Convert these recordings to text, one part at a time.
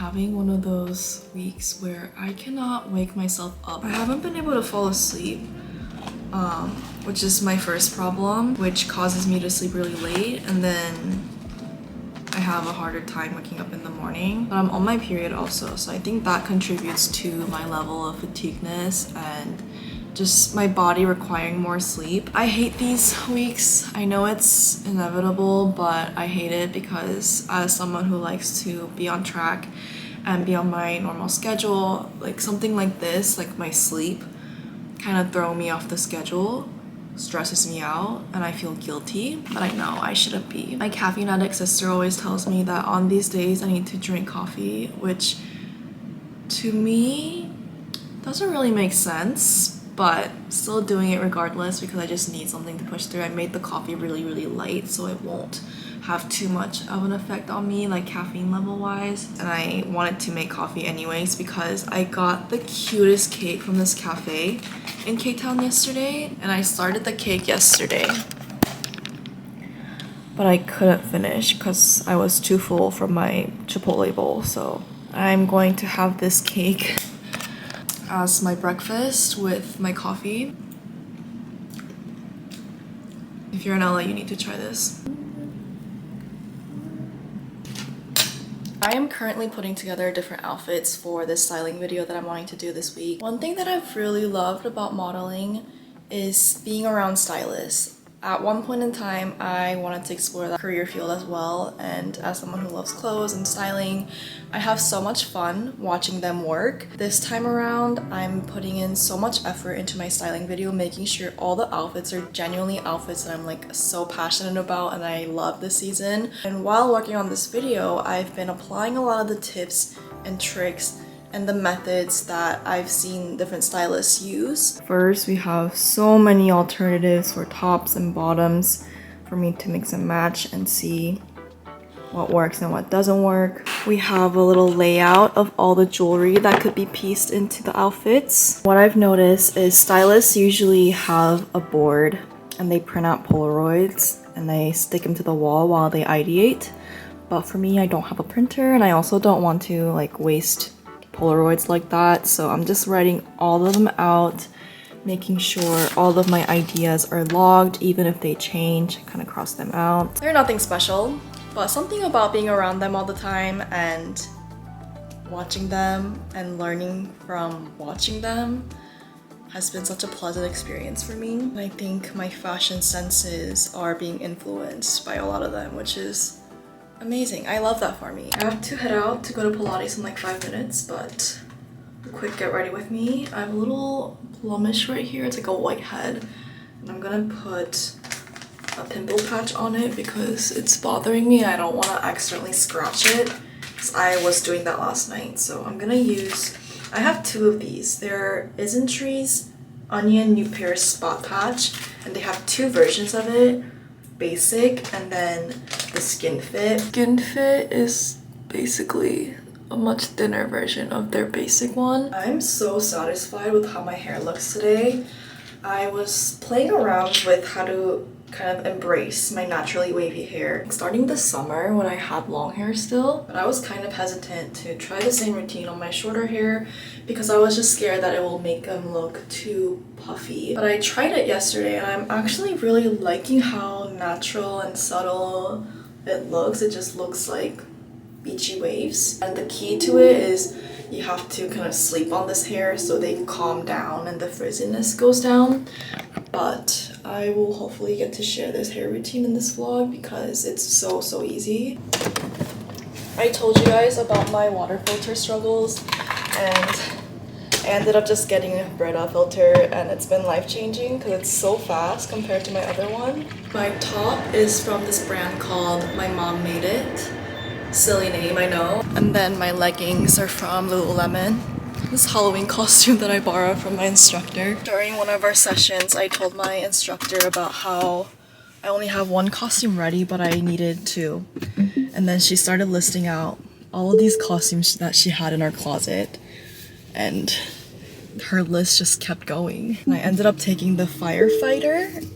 having one of those weeks where I cannot wake myself up. I haven't been able to fall asleep, which is my first problem, which causes me to sleep really late, and then I have a harder time waking up in the morning. But I'm on my period also, so I think that contributes to my level of fatigueness and just my body requiring more sleep. I hate these weeks. I know it's inevitable, but I hate it because as someone who likes to be on track and be on my normal schedule, like something like this, like my sleep, kind of throw me off the schedule, stresses me out, and I feel guilty, but I know I shouldn't be. My caffeine addict sister always tells me that on these days I need to drink coffee, which to me doesn't really make sense, but still doing it regardless because I just need something to push through. I made the coffee really light so it won't have too much of an effect on me, like caffeine level wise. And I wanted to make coffee anyways because I got the cutest cake from this cafe in K-Town yesterday, and I started the cake yesterday, but I couldn't finish because I was too full from my Chipotle bowl. So I'm going to have this cake as my breakfast with my coffee. If you're in LA, you need to try this. I am currently putting together different outfits for this styling video that I'm wanting to do this week. One thing that I've really loved about modeling is being around stylists. At one point in time, I wanted to explore that career field as well, and as someone who loves clothes and styling, I have so much fun watching them work. This time around, I'm putting in so much effort into my styling video, making sure all the outfits are genuinely outfits that I'm like so passionate about and I love this season. And while working on this video, I've been applying a lot of the tips and tricks and the methods that I've seen different stylists use. First, we have so many alternatives for tops and bottoms for me to mix and match and see what works and what doesn't work. We have a little layout of all the jewelry that could be pieced into the outfits. What I've noticed is stylists usually have a board and they print out Polaroids and they stick them to the wall while they ideate. But for me, I don't have a printer and I also don't want to like waste Polaroids like that, so I'm just writing all of them out, making sure all of my ideas are logged. Even if they change, I kind of cross them out. They're nothing special, but something about being around them all the time and watching them and learning from watching them has been such a pleasant experience for me. I think my fashion senses are being influenced by a lot of them, which is amazing. I love that for me. I have to head out to go to Pilates in like 5 minutes, but a quick get ready with me. I have a little blemish right here. It's like a white head, and I'm gonna put a pimple patch on it because it's bothering me. I don't want to accidentally scratch it because I was doing that last night. So I'm gonna use, I have two of these. They're Isentree's Onion New Pair Spot Patch, and they have two versions of it, basic and then the Skin Fit. Skin Fit is basically a much thinner version of their basic one. I'm so satisfied with how my hair looks today. I was playing around with how to kind of embrace my naturally wavy hair starting this summer when I had long hair still, but I was kind of hesitant to try the same routine on my shorter hair because I was just scared that it will make them look too puffy. But I tried it yesterday and I'm actually really liking how natural and subtle it looks. It just looks like beachy waves, and the key to it is you have to kind of sleep on this hair so they calm down and the frizziness goes down. But I will hopefully get to share this hair routine in this vlog because it's so easy. I told you guys about my water filter struggles, and I ended up just getting a Brita filter, and it's been life-changing because it's so fast compared to my other one. My top is from this brand called My Mom Made It. Silly name, I know. And then my leggings are from Lululemon. This Halloween costume that I borrowed from my instructor. During one of our sessions, I told my instructor about how I only have one costume ready, but I needed two. And then she started listing out all of these costumes that she had in her closet, and her list just kept going. And I ended up taking the firefighter,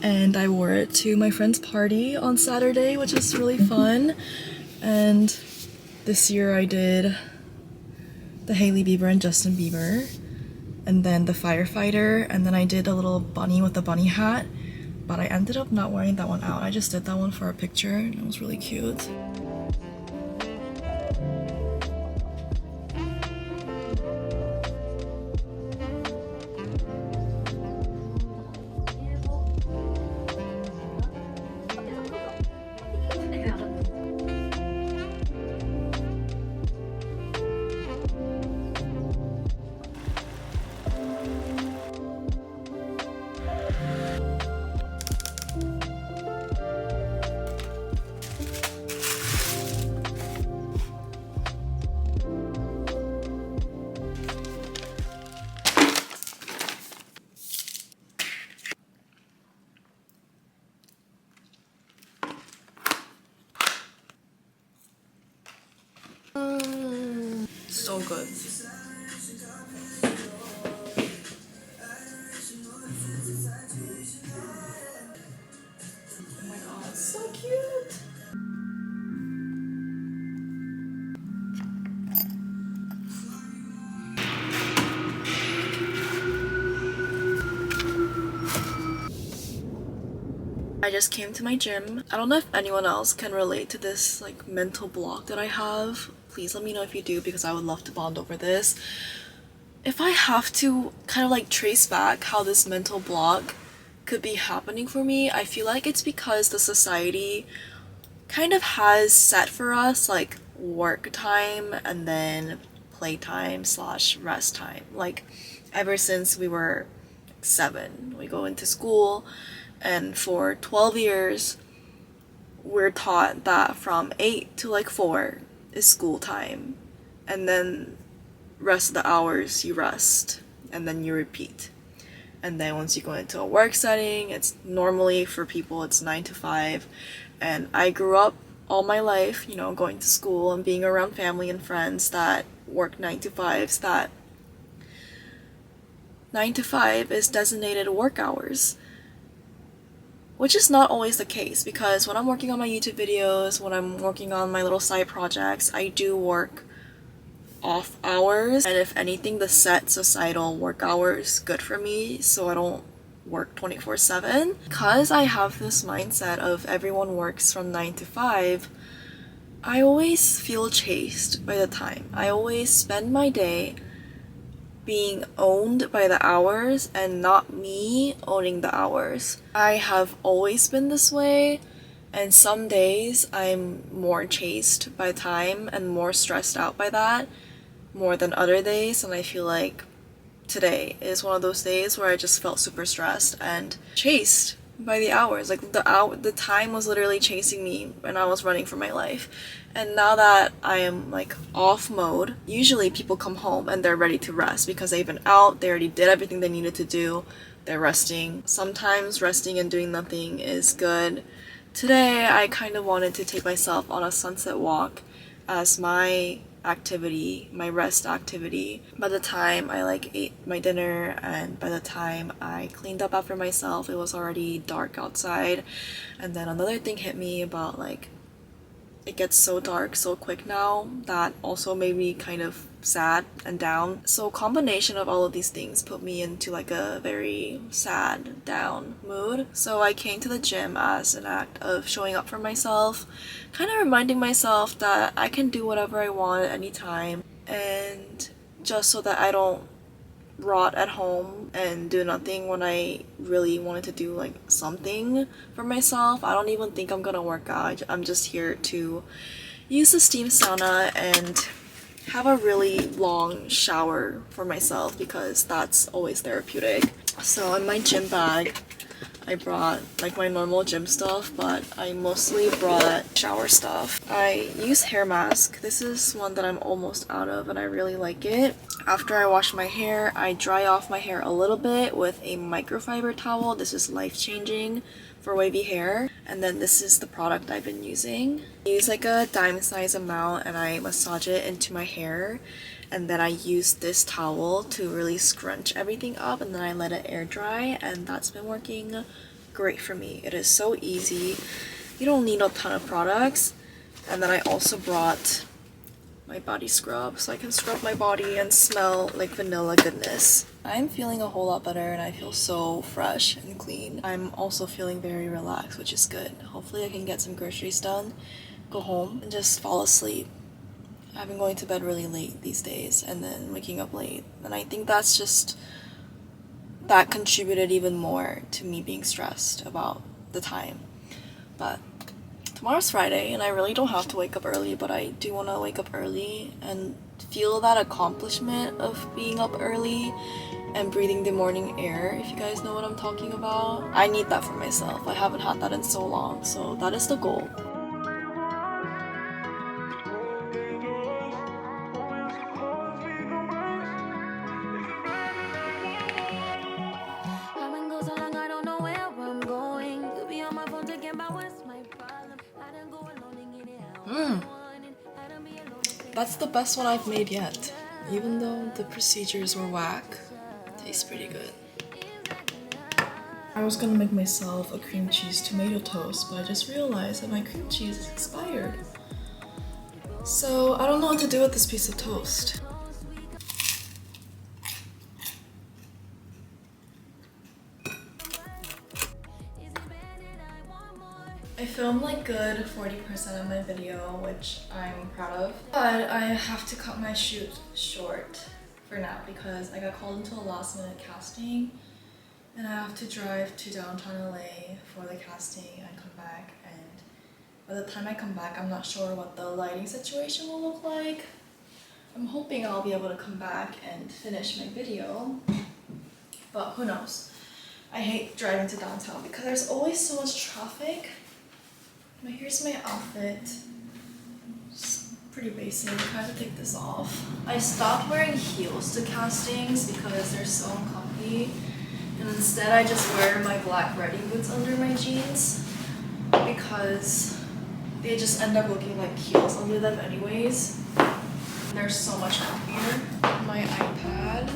and I wore it to my friend's party on Saturday, which was really fun. And This year I did the Hailey Bieber and Justin Bieber, and then the firefighter, and then I did a little bunny with a bunny hat, but I ended up not wearing that one out. I just did that one for a picture, and it was really cute. So good. Oh my god, so cute! I just came to my gym. I don't know if anyone else can relate to this like mental block that I have. Please let me know if you do, because I would love to bond over this. If I have to kind of like trace back how this mental block could be happening for me, I feel like it's because the society kind of has set for us like work time and then playtime slash rest time. Like ever since we were 7, we go into school, and for 12 years we're taught that from 8 to like 4 is school time, and then rest of the hours you rest, and then you repeat. And then once you go into a work setting, it's normally for people it's 9 to 5. And I grew up all my life, you know, going to school and being around family and friends that work 9 to 5s, that 9 to 5 is designated work hours. Which is not always the case, because when I'm working on my YouTube videos, when I'm working on my little side projects, I do work off hours, and if anything, the set societal work hours good for me, so I don't work 24/7. Because I have this mindset of everyone works from 9 to 5, I always feel chased by the time. I always spend my day being owned by the hours and not me owning the hours. I have always been this way, and some days I'm more chased by time and more stressed out by that more than other days, and I feel like today is one of those days where I just felt super stressed and chased by the hours. Like the time was literally chasing me when I was running for my life. And now that I am like off mode, usually people come home and they're ready to rest because they've been out, they already did everything they needed to do, they're resting. Sometimes resting and doing nothing is good. Today I kind of wanted to take myself on a sunset walk as my activity, my rest activity. By the time I like ate my dinner and by the time I cleaned up after myself, it was already dark outside. And then another thing hit me about like it gets so dark so quick now, that also made me kind of sad and down. So combination of all of these things put me into like a very sad, down mood. So I came to the gym as an act of showing up for myself, kind of reminding myself that I can do whatever I want at any time, and just so that I don't rot at home and do nothing when I really wanted to do like something for myself. I don't even think I'm gonna work out. I'm just here to use the steam sauna and have a really long shower for myself because that's always therapeutic. So in my gym bag, I brought like my normal gym stuff, but I mostly brought shower stuff. I use hair mask. This is one that I'm almost out of and I really like it. After I wash my hair, I dry off my hair a little bit with a microfiber towel. This is life-changing for wavy hair. And then this is the product I've been using. I use like a dime size amount and I massage it into my hair. And then I use this towel to really scrunch everything up, and then I let it air dry, and that's been working great for me. It is so easy. You don't need a ton of products. And then I also brought my body scrub so I can scrub my body and smell like vanilla goodness. I'm feeling a whole lot better and I feel so fresh and clean. I'm also feeling very relaxed, which is good. Hopefully I can get some groceries done, go home, and just fall asleep. I've been going to bed really late these days and then waking up late, and I think that contributed even more to me being stressed about the time. But tomorrow's Friday and I really don't have to wake up early, but I do want to wake up early and feel that accomplishment of being up early and breathing the morning air, if you guys know what I'm talking about. I need that for myself. I haven't had that in so long, so that is the goal. That's the best one I've made yet. Even though the procedures were whack, tastes pretty good. I was gonna make myself a cream cheese tomato toast, but I just realized that my cream cheese is expired. So I don't know what to do with this piece of toast. I filmed like good 40% of my video, which I'm proud of. But I have to cut my shoot short for now because I got called into a last minute casting and I have to drive to downtown LA for the casting and come back, and by the time I come back I'm not sure what the lighting situation will look like. I'm hoping I'll be able to come back and finish my video, but who knows. I hate driving to downtown because there's always so much traffic. But here's my outfit. It's pretty basic. I have to take this off. I stopped wearing heels to castings because they're so uncomfy, and instead I just wear my black riding boots under my jeans because they just end up looking like heels under them anyways. They're so much comfier. My iPad.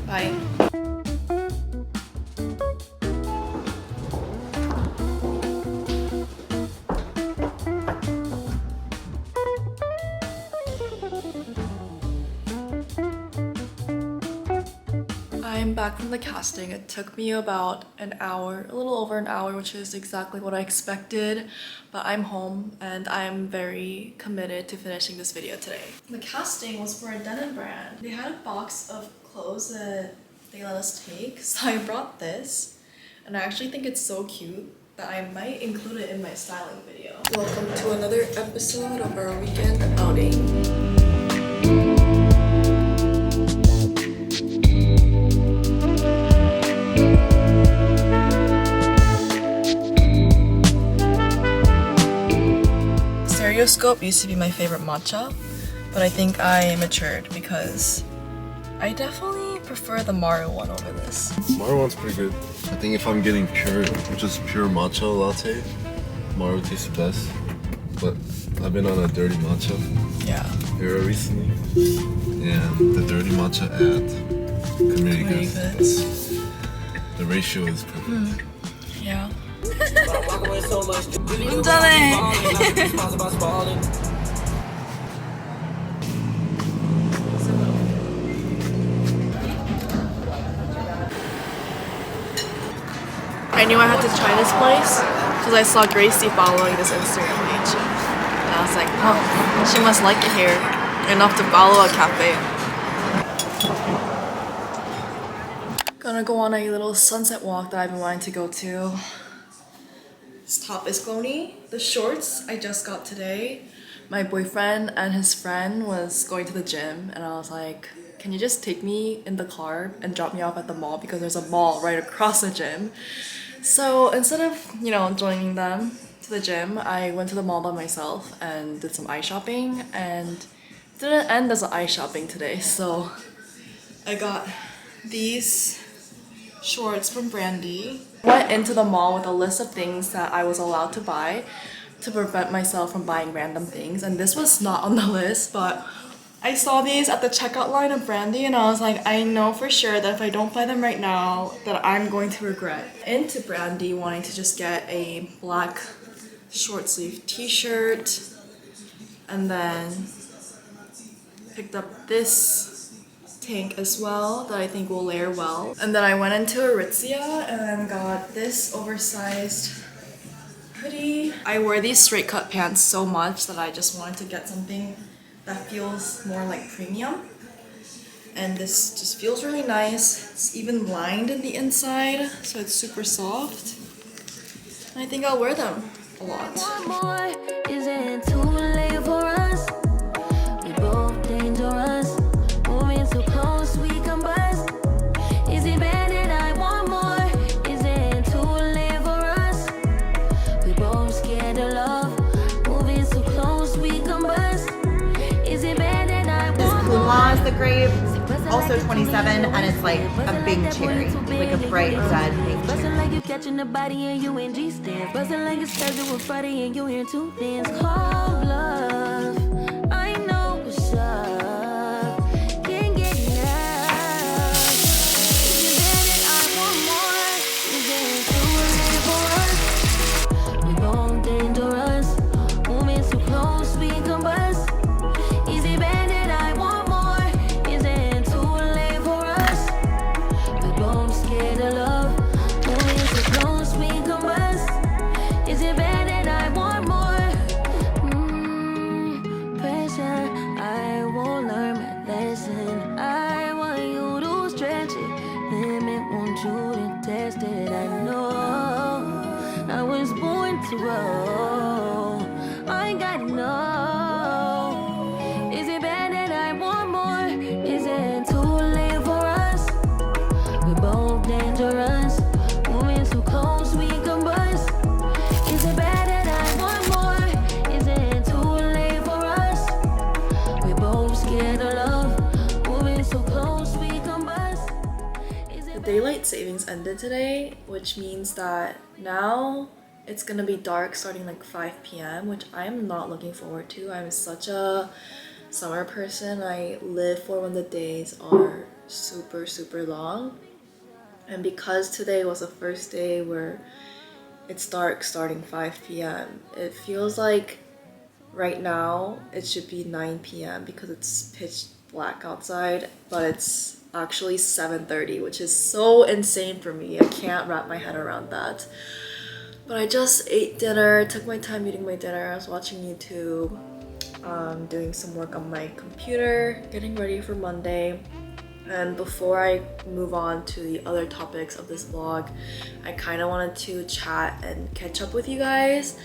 Bye. I'm back from the casting. It took me about an hour, a little over an hour, which is exactly what I expected, but I'm home and I'm very committed to finishing this video today. The casting was for a denim brand. They had a box of clothes that they let us take, so I brought this, and I actually think it's so cute that I might include it in my styling video. Welcome to another episode of our weekend outing. Scope used to be my favorite matcha, but I think I matured because I definitely prefer the Maru one over this. Maru one's pretty good. I think if I'm getting just pure matcha latte, Maru tastes the best. But I've been on a dirty matcha era recently, and the dirty matcha at Community Goods, the ratio is perfect. Yeah. I knew I had to try this place because I saw Gracie following this Instagram page, and I was like, oh, she must like it here enough to follow a cafe. Gonna go on a little sunset walk that I've been wanting to go to. This top is clony. The shorts I just got today. My boyfriend and his friend was going to the gym, and I was like, can you just take me in the car and drop me off at the mall because there's a mall right across the gym. So instead of, joining them to the gym, I went to the mall by myself and did some eye shopping, and it didn't end as eye shopping today. So I got these shorts from Brandy. Went into the mall with a list of things that I was allowed to buy to prevent myself from buying random things, and this was not on the list, but I saw these at the checkout line of Brandy and I was like, I know for sure that if I don't buy them right now that I'm going to regret. Into Brandy wanting to just get a black short sleeve t-shirt And then picked up this tank as well that I think will layer well. And then I went into Aritzia and got this oversized hoodie. I wear these straight cut pants so much that I just wanted to get something that feels more like premium. And this just feels really nice. It's even lined in the inside, so it's super soft. And I think I'll wear them a lot. The grape, also 27, and it's like a big cherry, like a bright red pink cherry. Like you catching the body and you in G stands. Buzzing like it's scheduled Friday and you hear two things. Call love. I know what's up. Can't get enough. Is it bad that I want more? Is it too late for us? We both dangerous. Moving so close, we combust. Is it bad that I want more? I gotta know. Is it bad that I want more? Is it too late for us? We're both dangerous. Moving so close, we combust. Is it bad that I want more? Is it too late for us? We're both scared of love. Moving so close, we combust. The daylight savings ended today, which means that now it's gonna be dark starting like 5 p.m., which I'm not looking forward to. I'm such a summer person. I live for when the days are super long. And because today was the first day where it's dark starting 5 p.m., it feels like right now it should be 9 p.m. because it's pitch black outside, but it's actually 7:30, which is so insane for me. I can't wrap my head around that. But I just ate dinner, took my time eating my dinner. I was watching YouTube, doing some work on my computer, getting ready for Monday. And before I move on to the other topics of this vlog, I kind of wanted to chat and catch up with you guys.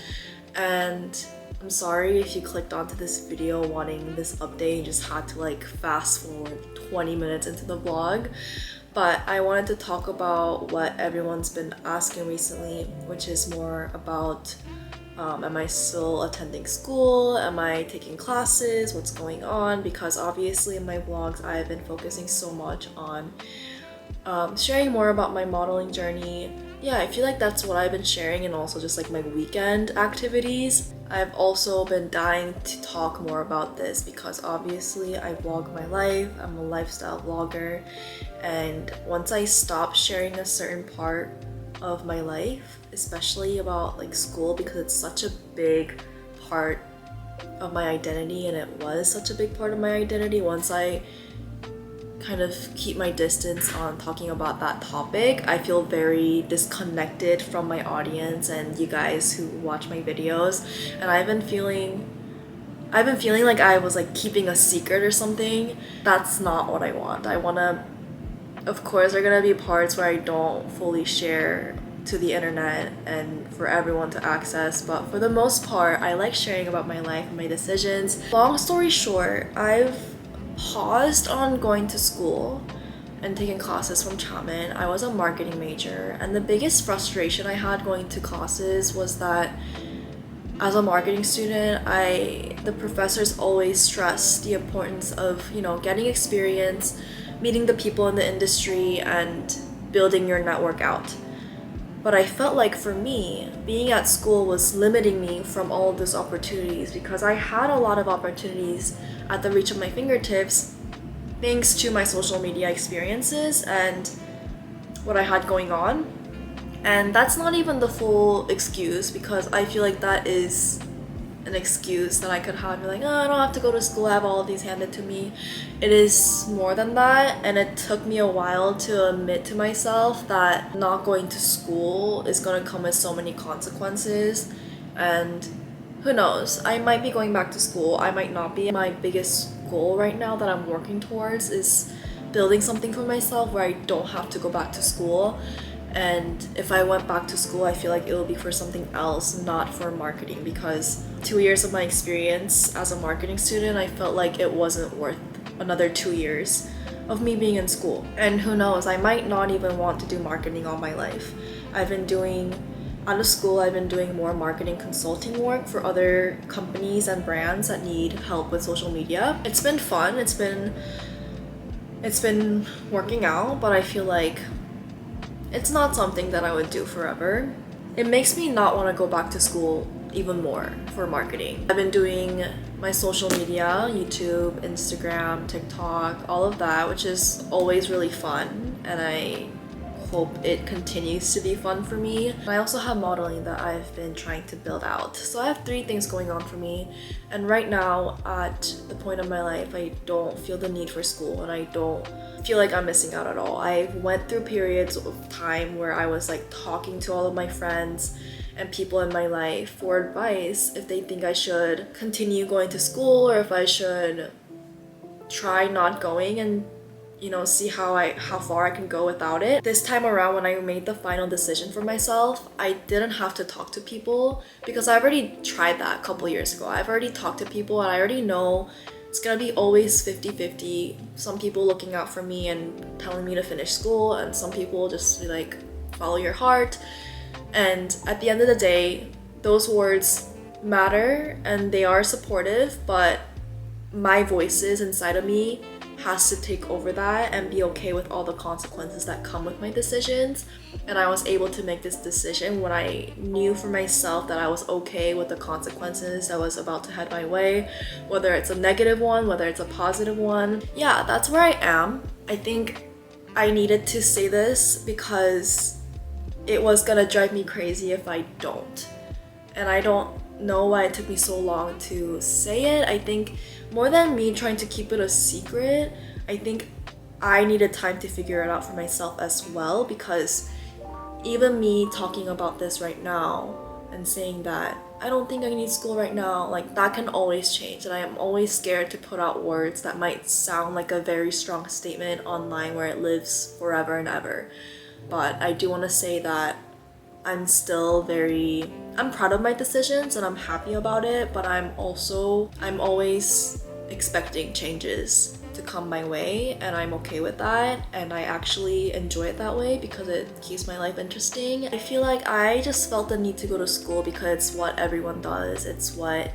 And I'm sorry if you clicked onto this video wanting this update and just had to like fast forward 20 minutes into the vlog. But I wanted to talk about what everyone's been asking recently, which is more about am I still attending school? Am I taking classes? What's going on? Because obviously in my vlogs, I've been focusing so much on sharing more about my modeling journey. Yeah, I feel like that's what I've been sharing, and also just like my weekend activities. I've also been dying to talk more about this because obviously I vlog my life. I'm a lifestyle vlogger, and once I stop sharing a certain part of my life, especially about like school, because it's such a big part of my identity, and it was such a big part of my identity, once I kind of keep my distance on talking about that topic, I feel very disconnected from my audience and you guys who watch my videos. And I've been feeling like I was like keeping a secret or something. That's not what I want. I want to, of course, there are gonna be parts where I don't fully share to the internet and for everyone to access, but for the most part, I like sharing about my life and my decisions. Long story short, I've paused on going to school and taking classes from Chapman. I was a marketing major, and the biggest frustration I had going to classes was that as a marketing student, the professors always stress the importance of, getting experience, meeting the people in the industry, and building your network out. But I felt like for me, being at school was limiting me from all of those opportunities, because I had a lot of opportunities at the reach of my fingertips thanks to my social media experiences and what I had going on. And that's not even the full excuse, because I feel like that is an excuse that I could have, be like, oh, I don't have to go to school, I have all of these handed to me. It is more than that, and it took me a while to admit to myself that not going to school is gonna come with so many consequences. And who knows, I might be going back to school, I might not be. My biggest goal right now that I'm working towards is building something for myself where I don't have to go back to school. And if I went back to school, I feel like it will be for something else, not for marketing, because 2 years of my experience as a marketing student, I felt like it wasn't worth another 2 years of me being in school. And who knows, I might not even want to do marketing all my life. Out of school, I've been doing more marketing consulting work for other companies and brands that need help with social media. It's been fun, it's been working out, but I feel like it's not something that I would do forever. It makes me not want to go back to school even more for marketing. I've been doing my social media, YouTube, Instagram, TikTok, all of that, which is always really fun, and I hope it continues to be fun for me. I also have modeling that I've been trying to build out. So I have 3 things going on for me, and right now at the point of my life, I don't feel the need for school, and I don't feel like I'm missing out at all. I went through periods of time where I was like talking to all of my friends and people in my life for advice if they think I should continue going to school or if I should try not going and see how far I can go without it. This time around, when I made the final decision for myself, I didn't have to talk to people because I already tried that a couple years ago. I've already talked to people and I already know it's gonna be always 50-50. Some people looking out for me and telling me to finish school, and some people just be like, follow your heart. And at the end of the day, those words matter and they are supportive, but my voices inside of me has to take over that and be okay with all the consequences that come with my decisions. And I was able to make this decision when I knew for myself that I was okay with the consequences that was about to head my way, whether it's a negative one, whether it's a positive one. Yeah, that's where I am. I think I needed to say this because it was gonna drive me crazy if I don't. And I don't know why it took me so long to say it. I think more than me trying to keep it a secret, I think I needed time to figure it out for myself as well, because even me talking about this right now and saying that I don't think I need school right now, like that can always change, and I am always scared to put out words that might sound like a very strong statement online where it lives forever and ever. But I do want to say that I'm proud of my decisions and I'm happy about it, but I'm always expecting changes to come my way, and I'm okay with that, and I actually enjoy it that way because it keeps my life interesting. I feel like I just felt the need to go to school because it's what everyone does, it's what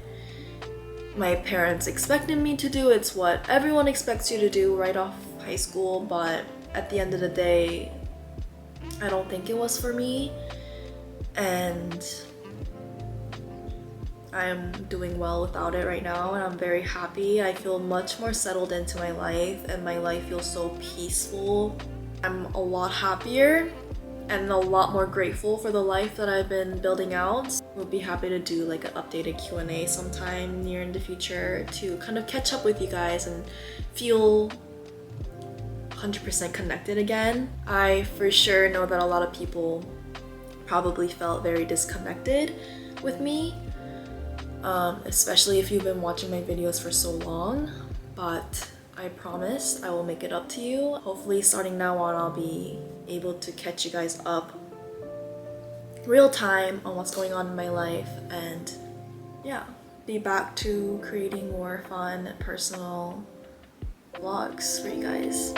my parents expected me to do, it's what everyone expects you to do right off high school, but at the end of the day, I don't think it was for me, and I'm doing well without it right now, and I'm very happy. I feel much more settled into my life, and my life feels so peaceful. I'm a lot happier and a lot more grateful for the life that I've been building out. We'll be happy to do like an updated Q&A sometime near in the future to kind of catch up with you guys and feel 100% connected again. I for sure know that a lot of people probably felt very disconnected with me, especially if you've been watching my videos for so long, but I promise I will make it up to you. Hopefully starting now on, I'll be able to catch you guys up real time on what's going on in my life, and yeah, be back to creating more fun personal vlogs for you guys.